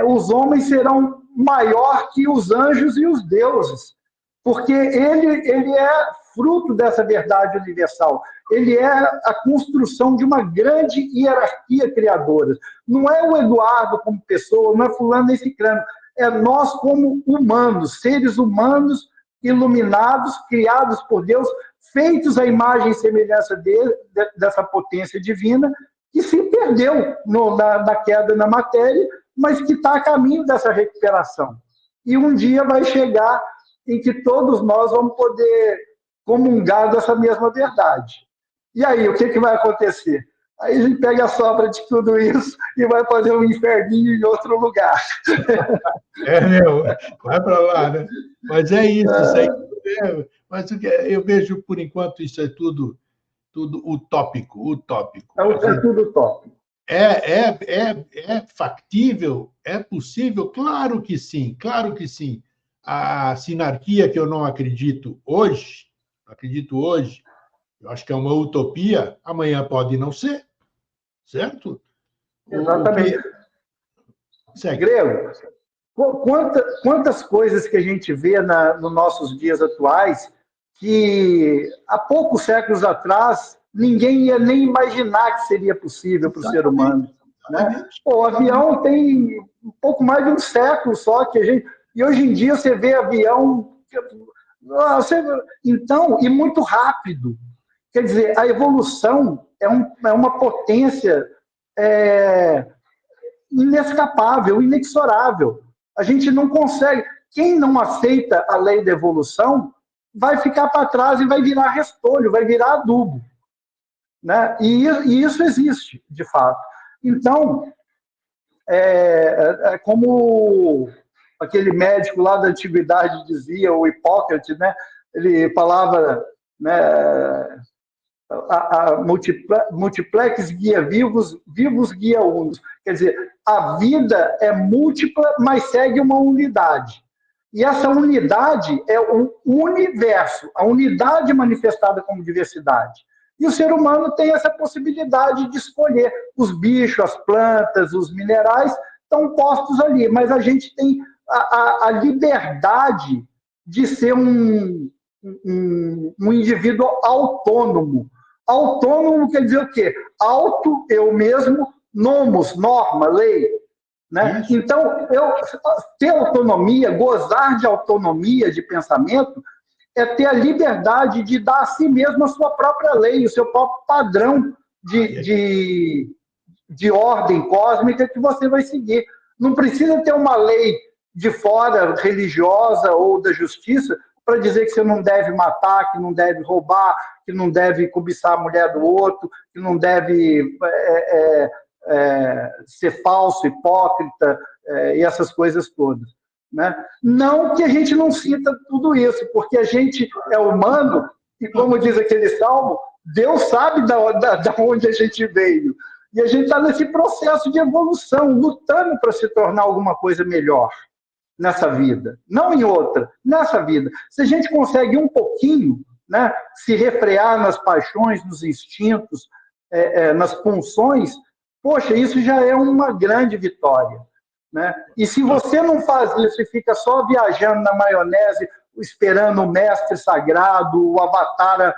os homens serão maior que os anjos e os deuses, porque ele é fruto dessa verdade universal. Ele é a construção de uma grande hierarquia criadora. Não é o Eduardo como pessoa, não é fulano nem ciclano. É nós como humanos, seres humanos iluminados, criados por Deus, feitos à imagem e semelhança dessa potência divina, que se perdeu na queda na matéria, mas que está a caminho dessa recuperação. E um dia vai chegar em que todos nós vamos poder comungar dessa mesma verdade. E aí, o que vai acontecer? Aí a gente pega a sobra de tudo isso e vai fazer um inferninho em outro lugar. Meu, vai para lá, né? Mas é isso aí. Mas eu vejo, por enquanto, isso é tudo utópico, utópico. É tudo top. É factível? É possível? Claro que sim, claro que sim. A sinarquia que eu não acredito hoje, eu acho que é uma utopia, amanhã pode não ser, certo? O Exatamente. que... Segue. Grego, quantas coisas que a gente vê nos nossos dias atuais que há poucos séculos atrás ninguém ia nem imaginar que seria possível para o ser humano. Né? Pô, o avião tem um pouco mais de um século só que a gente... E hoje em dia você vê avião... Então, e muito rápido. Quer dizer, a evolução é uma potência inescapável, inexorável. A gente não consegue. Quem não aceita a lei da evolução vai ficar para trás e vai virar restolho, vai virar adubo. Né? E isso existe, de fato. Então, como aquele médico lá da antiguidade dizia, o Hipócrates, né? Ele falava, né, a multiplex guia vivos, vivos guia unos. Quer dizer, a vida é múltipla, mas segue uma unidade. E essa unidade é o universo, a unidade manifestada como diversidade. E o ser humano tem essa possibilidade de escolher. Os bichos, as plantas, os minerais estão postos ali, mas a gente tem a liberdade de ser um indivíduo autônomo. Autônomo quer dizer o quê? Auto, eu mesmo, nomos, norma, lei. Né? Então, ter autonomia, gozar de autonomia de pensamento, é ter a liberdade de dar a si mesmo a sua própria lei, o seu próprio padrão de ordem cósmica que você vai seguir. Não precisa ter uma lei de fora, religiosa ou da justiça, para dizer que você não deve matar, que não deve roubar, que não deve cobiçar a mulher do outro, que não deve ser falso, hipócrita, e essas coisas todas. Né? Não que a gente não sinta tudo isso, porque a gente é humano, e como diz aquele salmo, Deus sabe da onde a gente veio. E a gente está nesse processo de evolução, lutando para se tornar alguma coisa melhor nessa vida, não em outra, nessa vida. Se a gente consegue um pouquinho, né, se refrear nas paixões, nos instintos, nas pulsões, poxa, isso já é uma grande vitória. Né? E se você não faz isso e fica só viajando na maionese, esperando o mestre sagrado, o avatar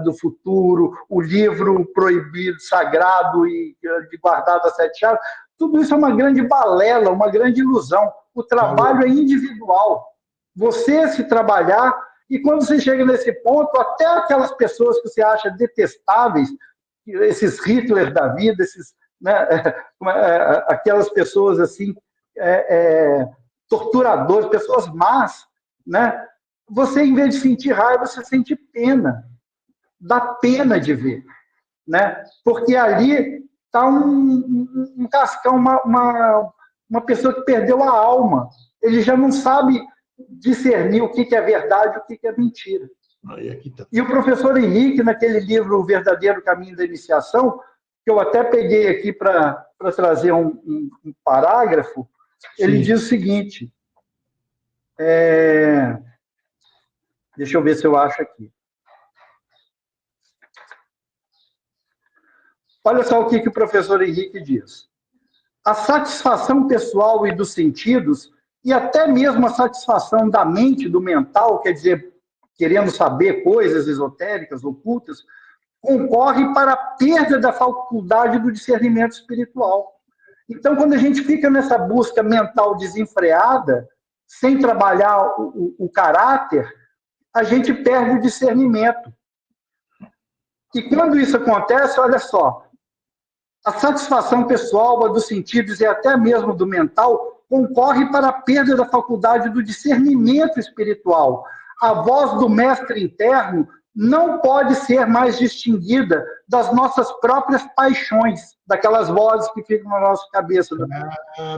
do futuro, o livro proibido, sagrado e guardado a 7 chaves, tudo isso é uma grande balela, uma grande ilusão. O trabalho é individual. Você se trabalhar, e quando você chega nesse ponto, até aquelas pessoas que você acha detestáveis, esses Hitler da vida, né, aquelas pessoas assim, torturadores, pessoas más, né? Você, em vez de sentir raiva, você sente pena. Dá pena de ver. Né? Porque ali está um cascão, uma pessoa que perdeu a alma. Ele já não sabe discernir o que é verdade e o que é mentira. E o professor Henrique, naquele livro O Verdadeiro Caminho da Iniciação, que eu até peguei aqui para trazer um parágrafo, ele diz o seguinte, deixa eu ver se eu acho aqui. Olha só o que o professor Henrique diz. A satisfação pessoal e dos sentidos, e até mesmo a satisfação da mente, do mental, quer dizer, querendo saber coisas esotéricas, ocultas, concorre para a perda da faculdade do discernimento espiritual. Então, quando a gente fica nessa busca mental desenfreada, sem trabalhar o caráter, a gente perde o discernimento. E quando isso acontece, olha só, a satisfação pessoal, a dos sentidos e até mesmo do mental concorre para a perda da faculdade do discernimento espiritual. A voz do mestre interno não pode ser mais distinguida das nossas próprias paixões, daquelas vozes que ficam na nossa cabeça.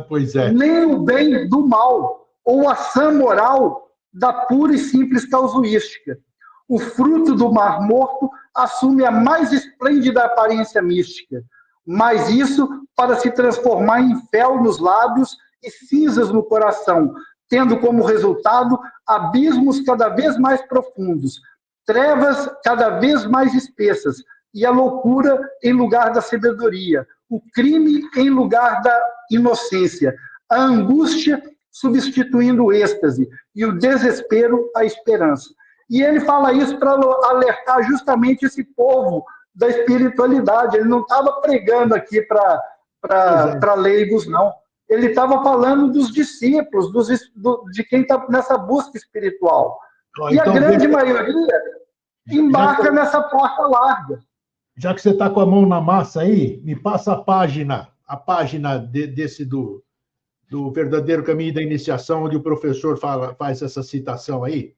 Pois é. Nem o bem do mal, ou a ação moral da pura e simples casuística. O fruto do Mar Morto assume a mais esplêndida aparência mística, mas isso para se transformar em fel nos lábios e cinzas no coração, tendo como resultado abismos cada vez mais profundos, trevas cada vez mais espessas, e a loucura em lugar da sabedoria, o crime em lugar da inocência, a angústia substituindo o êxtase, e o desespero a esperança. E ele fala isso para alertar justamente esse povo da espiritualidade. Ele não estava pregando aqui para leigos, não. Ele estava falando dos discípulos, de quem está nessa busca espiritual. E a grande maioria embarca nessa porta larga. Já que você está com a mão na massa aí, me passa a página desse do Verdadeiro Caminho da Iniciação, onde o professor faz essa citação aí,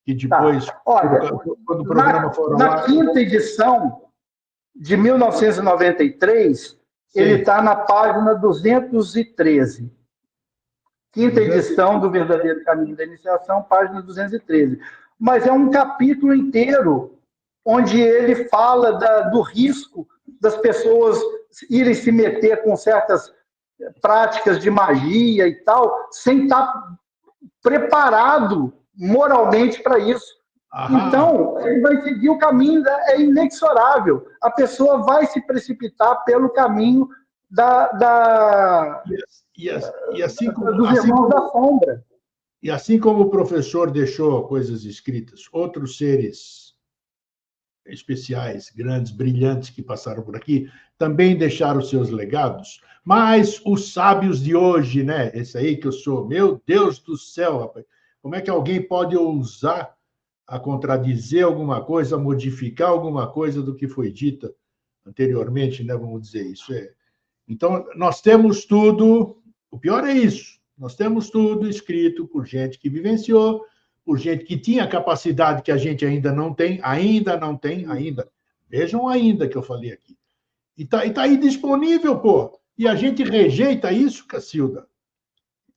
que depois, olha, quando o programa for ao na ar... quinta edição de 1993, ele está na página 213. Quinta edição do Verdadeiro Caminho da Iniciação, página 213. Mas é um capítulo inteiro onde ele fala do risco das pessoas irem se meter com certas práticas de magia e tal, sem estar preparado moralmente para isso. Então, ele vai seguir o caminho, é inexorável. A pessoa vai se precipitar pelo caminho dos irmãos da sombra. E assim como o professor deixou coisas escritas, outros seres especiais, grandes, brilhantes que passaram por aqui, também deixaram seus legados, mas os sábios de hoje, né? Esse aí que eu sou, meu Deus do céu, rapaz, como é que alguém pode ousar a contradizer alguma coisa, a modificar alguma coisa do que foi dita anteriormente, né? Vamos dizer isso. Então, nós temos tudo, o pior é isso, nós temos tudo escrito por gente que vivenciou, por gente que tinha capacidade que a gente ainda não tem. Vejam ainda que eu falei aqui. E tá aí disponível, pô. E a gente rejeita isso, Cacilda.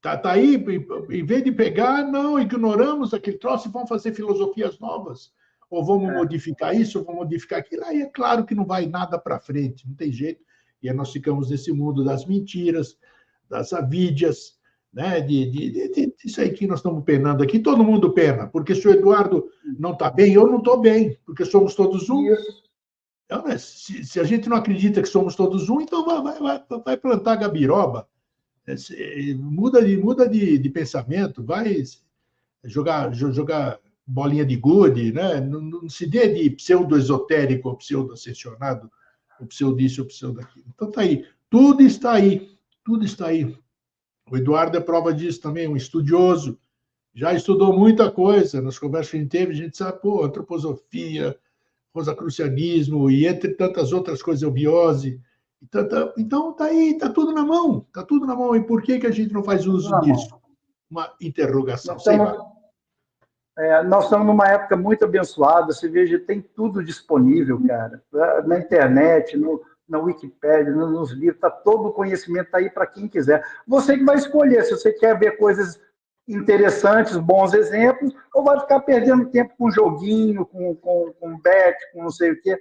Tá aí, em vez de pegar, não, ignoramos aquele troço e vamos fazer filosofias novas. Ou vamos modificar isso, ou vamos modificar aquilo. Aí é claro que não vai nada para frente, não tem jeito. E aí nós ficamos nesse mundo das mentiras, das avídias, né? Isso aí que nós estamos penando aqui. Todo mundo pena, porque se o Eduardo não está bem, eu não estou bem, porque somos todos um. Se a gente não acredita que somos todos um, então vai plantar gabiroba. Muda de pensamento, vai jogar bolinha de gude, né? Não se dê de pseudo-esotérico ou pseudo-ascensionado, ou pseudo-isso ou pseudo-aquilo. Então, tá aí. Tudo está aí. Tudo está aí. O Eduardo é prova disso também, um estudioso. Já estudou muita coisa. Nas conversas que a gente teve, a gente sabe, antroposofia, rosacrucianismo e entre tantas outras coisas, eubiose. Então, tá aí, tá tudo na mão. Tá tudo na mão. E por que a gente não faz uso disso? Uma interrogação. Nós estamos numa época muito abençoada. Você veja, tem tudo disponível, cara. Na internet, na Wikipédia, nos livros, todo o conhecimento está aí para quem quiser. Você que vai escolher se você quer ver coisas interessantes, bons exemplos, ou vai ficar perdendo tempo com joguinho, com bet, com não sei o quê.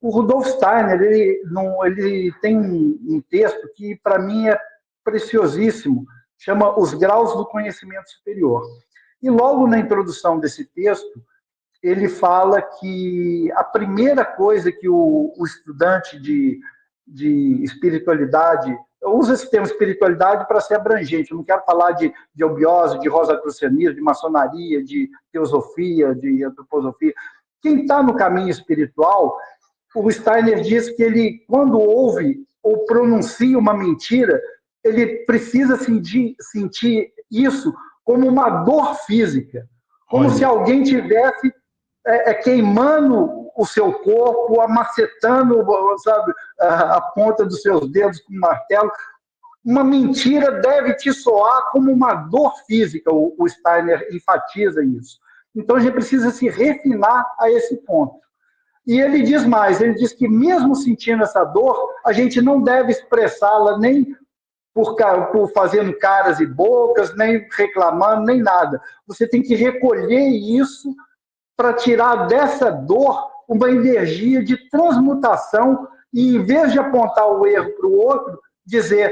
O Rudolf Steiner, ele tem um texto que, para mim, é preciosíssimo, chama Os Graus do Conhecimento Superior. E logo na introdução desse texto, ele fala que a primeira coisa que o estudante de espiritualidade, eu uso esse termo espiritualidade para ser abrangente, eu não quero falar de eubiose, de rosacrucianismo, de maçonaria, de teosofia, de antroposofia. Quem está no caminho espiritual, o Steiner diz que ele, quando ouve ou pronuncia uma mentira, ele precisa sentir isso como uma dor física, como se alguém tivesse queimando o seu corpo, amacetando, sabe, a ponta dos seus dedos com um martelo. Uma mentira deve te soar como uma dor física, o Steiner enfatiza isso. Então, a gente precisa se refinar a esse ponto. E ele diz mais, ele diz que mesmo sentindo essa dor, a gente não deve expressá-la nem por fazendo caras e bocas, nem reclamando, nem nada. Você tem que recolher isso para tirar dessa dor uma energia de transmutação e, em vez de apontar o erro para o outro, dizer: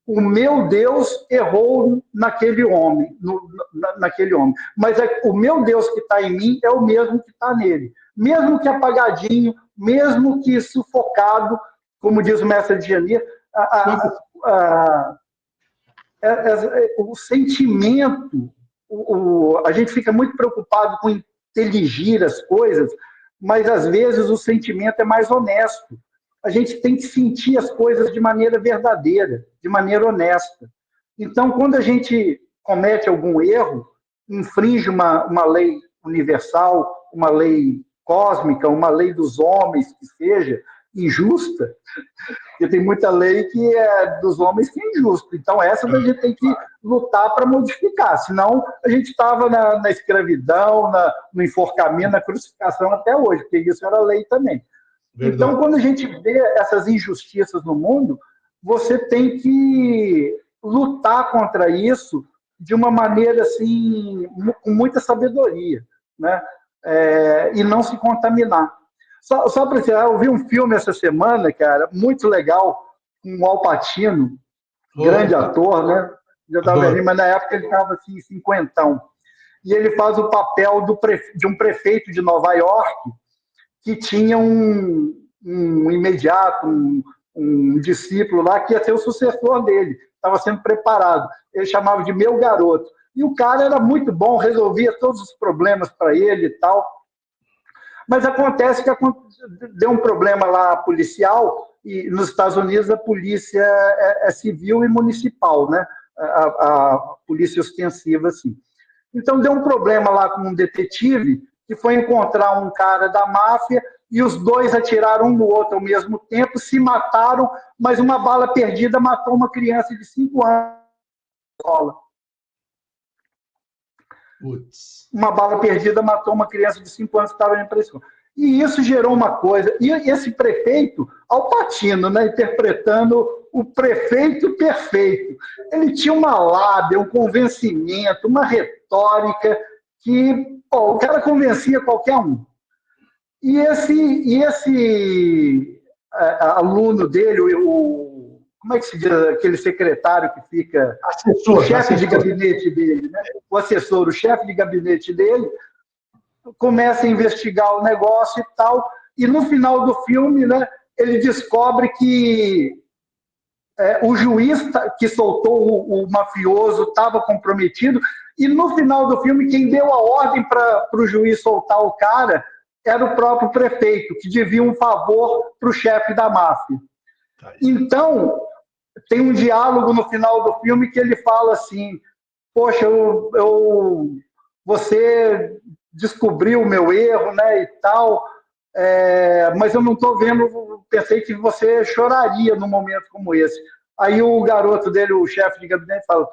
o meu Deus errou naquele homem, naquele homem. Mas o meu Deus que está em mim é o mesmo que está nele. Mesmo que apagadinho, mesmo que sufocado, como diz o mestre Djanir, o sentimento, a gente fica muito preocupado com inteligir as coisas, mas às vezes o sentimento é mais honesto. A gente tem que sentir as coisas de maneira verdadeira, de maneira honesta. Então, quando a gente comete algum erro, infringe uma lei universal, uma lei cósmica, uma lei dos homens, que seja injusta, porque tem muita lei que é dos homens que é injusta. Então, essa a gente tem que lutar para modificar, senão a gente estava na escravidão, no enforcamento, na crucificação até hoje, porque isso era lei também. Verdade. Então, quando a gente vê essas injustiças no mundo, você tem que lutar contra isso de uma maneira assim, com muita sabedoria, né? E não se contaminar. Só para você, eu vi um filme essa semana, cara, muito legal, com o Al Pacino, grande ator, né? Já estava ali, mas na época ele estava assim, cinquentão. E ele faz o papel de um prefeito de Nova York, que tinha um imediato, um discípulo lá que ia ser o sucessor dele, estava sendo preparado. Ele chamava de meu garoto. E o cara era muito bom, resolvia todos os problemas para ele e tal. Mas acontece que deu um problema lá policial, e nos Estados Unidos a polícia é civil e municipal, né? A polícia ostensiva, assim. Então deu um problema lá com um detetive, que foi encontrar um cara da máfia, e os dois atiraram um no outro ao mesmo tempo, se mataram, mas uma bala perdida matou uma criança de 5 anos na escola. Putz. Uma bala perdida matou uma criança de 5 anos que estava indo para a escola. E isso gerou uma coisa. E esse prefeito, Al Pacino, né, interpretando o prefeito perfeito, ele tinha uma lábia, um convencimento, uma retórica que o cara convencia qualquer um. E esse aluno dele, como é que se diz, aquele secretário que fica... Assessor, o chefe de gabinete dele, né? O assessor, o chefe de gabinete dele, começa a investigar o negócio e tal, e no final do filme, né, ele descobre que o juiz que soltou o mafioso estava comprometido, e no final do filme, quem deu a ordem para o juiz soltar o cara era o próprio prefeito, que devia um favor para o chefe da máfia. Então, tem um diálogo no final do filme que ele fala assim: poxa, você descobriu o meu erro, né, e tal, mas eu não estou vendo, pensei que você choraria num momento como esse. Aí o garoto dele, o chefe de gabinete, fala: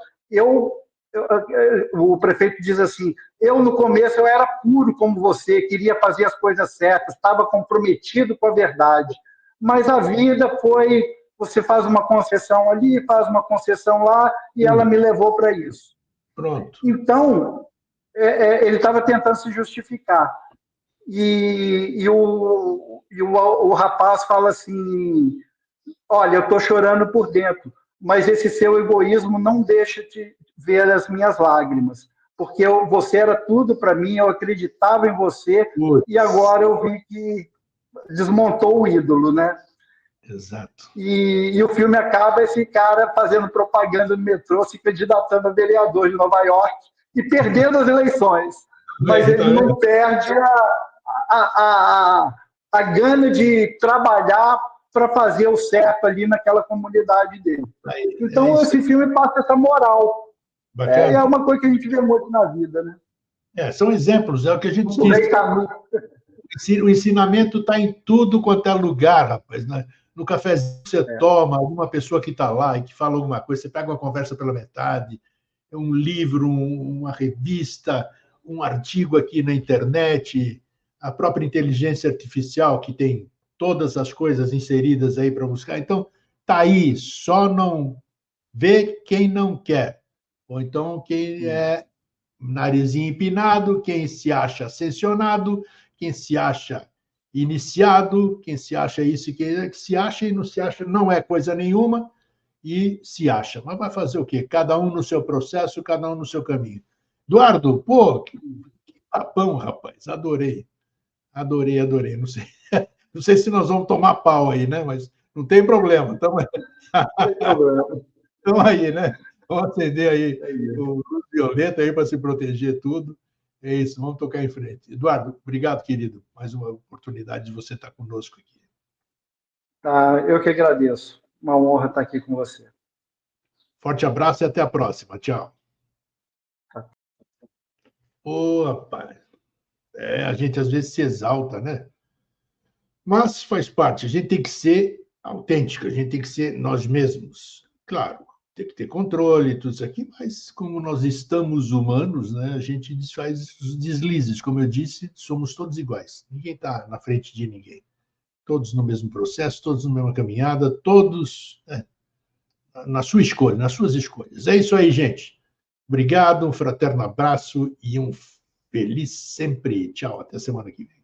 o prefeito diz assim: no começo eu era puro como você, queria fazer as coisas certas, estava comprometido com a verdade, mas a vida foi, você faz uma concessão ali, faz uma concessão lá, e ela me levou para isso. Pronto. Então, ele estava tentando se justificar. E o rapaz fala assim: olha, eu estou chorando por dentro, mas esse seu egoísmo não deixa de ver as minhas lágrimas, porque você era tudo para mim, eu acreditava em você, e agora eu vi que desmontou o ídolo, né? Exato. E o filme acaba esse cara fazendo propaganda no metrô, se candidatando a vereador de Nova York e perdendo as eleições. Mas ele não perde a gana de trabalhar para fazer o certo ali naquela comunidade dele. Então, esse filme passa essa moral. É uma coisa que a gente vê muito na vida, né? São exemplos, é o que a gente diz. O ensinamento está em tudo quanto é lugar, rapaz, né? No cafezinho que você toma, alguma pessoa que está lá e que fala alguma coisa, você pega uma conversa pela metade, um livro, uma revista, um artigo aqui na internet, a própria inteligência artificial, que tem todas as coisas inseridas aí para buscar. Então, está aí, só não vê quem não quer. Ou então, quem é narizinho empinado, quem se acha ascensionado, quem se acha iniciado, quem se acha isso e quem se acha e não se acha, não é coisa nenhuma e se acha. Mas vai fazer o quê? Cada um no seu processo, cada um no seu caminho. Eduardo, pô, que papão, rapaz. Adorei. Adorei, adorei. Não sei se nós vamos tomar pau aí, né? Mas não tem problema. Estamos aí, né? Vamos acender aí o luz violeta aí para se proteger tudo. É isso, vamos tocar em frente. Eduardo, obrigado, querido. Mais uma oportunidade de você estar conosco aqui. Tá, eu que agradeço. Uma honra estar aqui com você. Forte abraço e até a próxima. Tchau. Ô, rapaz. A gente às vezes se exalta, né? Mas faz parte. A gente tem que ser autêntico, a gente tem que ser nós mesmos. Claro, tem que ter controle, tudo isso aqui, mas como nós estamos humanos, né, a gente faz os deslizes. Como eu disse, somos todos iguais. Ninguém está na frente de ninguém. Todos no mesmo processo, todos na mesma caminhada, todos na sua escolha, nas suas escolhas. É isso aí, gente. Obrigado, um fraterno abraço e um feliz sempre. Tchau, até semana que vem.